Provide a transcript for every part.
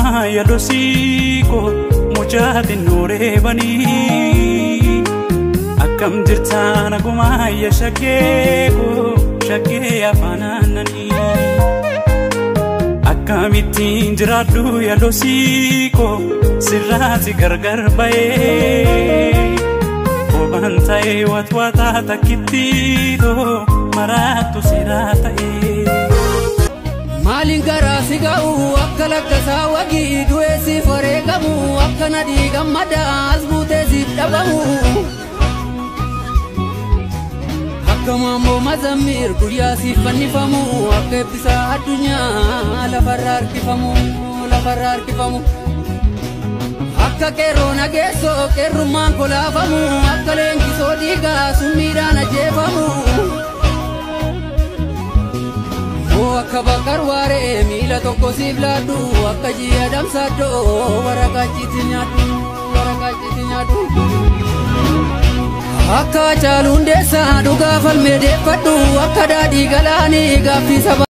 guma ya dosiko mujatin nure bani akam jirtana guma ya shakeko shake afananani akamitin jiradu ya dosiko sirati gargar bae obantai watwata takitito maratu siratae Malingara sigau akkala kasawagi duesi foregamu akkana digamada azbute ziddabamu akkamambo mazamir guyya sifannifamu akka ebbisa addunyaa lafarra harkifamu akka qeerroo nageessoo qeerrummaan kolaafamu akka leenjisoo dhiigaa summiidhaan ajjeefamu akka bakar ware mila tokko siif laadhu akka ji'a damsaadhoo waraqaachitti nyaadhu akka caaluun deessaa dhugaa falmee deeffadhu akka daadhii galaanii gaaffii saba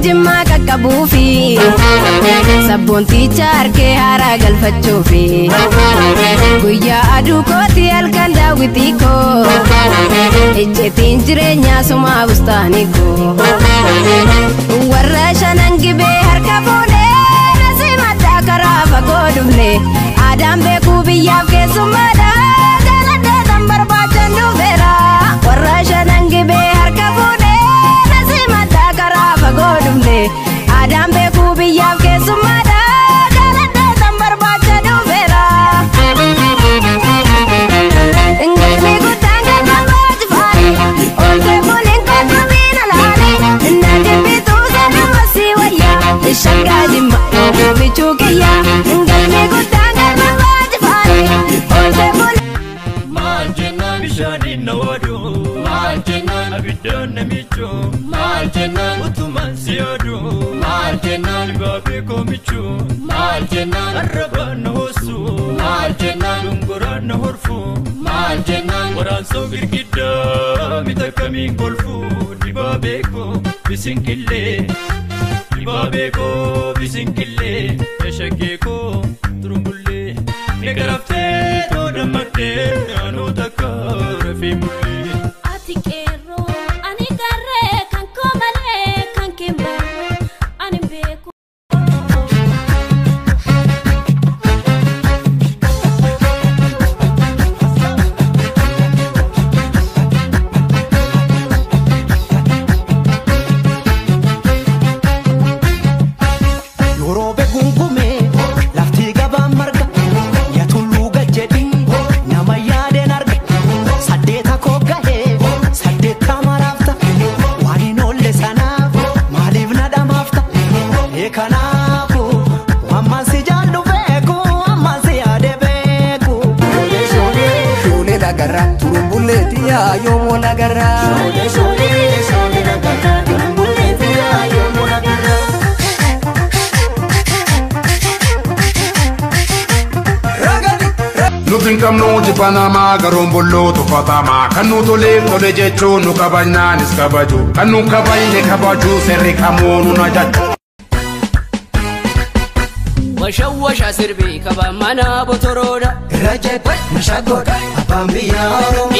Jimma kakkabuufi sabboonticha harkee haaraa galfachuufi guyyaa aduu kooti halkan daawwitii koo ejjetiin jireenyaa sumaa bustaanii koo warra shanan gibee harka fuudhee nasii maddaa karaa fagoo dhufne aadaan beekuu biyyaaf keessummaadha galadheetan barbaachan dhufeera warra shanan gibee harka fuudhee nasii maddaa karaa fagoo dhufne aadaan beekuu biyyaaf keessummaadha galadheetan barbaacha dhufeera ingalmii guddaan gaggabaa jifaani olkee boliin qoddumiin alaani na jibbituu sadummasii wayyaa shaggaa jimma bichuu kiyyaa ingalmii guddaan gaggabaa jifaani olkee boliin maal jennaan bishaaniin na wadu maal jennaan abiddoon namichu maal jennaan utumaan si odu maal jennaan baabee koomichu maal jennaan arrabaan na hoosu maal jennaan dungoraan na horfu maal jennaan waraansoo girgiddaa mitakamiin kolfu dibaabee koo bisinkillee dibaabee koo bisinkillee yashagee koo turumbullee negaraftee too dammaktee anuu takka rafii mullee ati qeerroo ani garree kan koo malee kan keembarroo ani beeku Yoroobe gungume lafti gabaan marga yatulluu gajjedhi nama yaadeen arga saddeeta koo gahee saddeetta maraafta waan hin oolle sanaaf maaliif na dhamaafta kanaafu ammaan si jaallu beeku ammaan si yaade beeku shoolee lagarraa turumbullee xiyyaa yoomuu nagarraa shoolee lagarraa turumbullee xiyyaa yoomuu nagarraa Nutin kamnu jipanama garon bollo to fatama kanu tole jechu nu kabajnan is kabaju kanu kabajne kabaju serri kamonu na jaju washawasha sirbi kaba mana botoroda Rajet mashagoda abambiya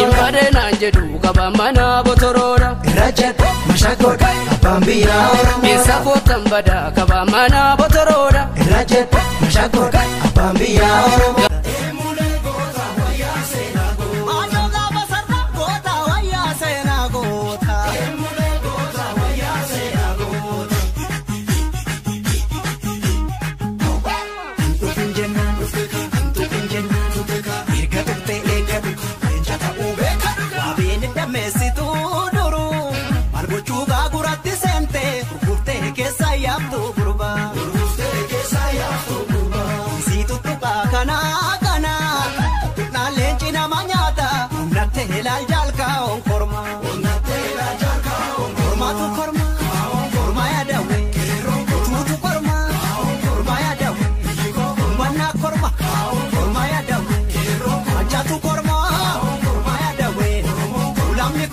imade nanjedu kaba mana botoroda Rajet mashagoda abambiya isa fotambada kaba mana botoroda Rajet mashagoda abambiya Ube ilal jalka on korma korma tu korma korma ya dawe tu korma korma ya dawe mana korma korma ya dawe aja tu korma korma ya dawe ulam ni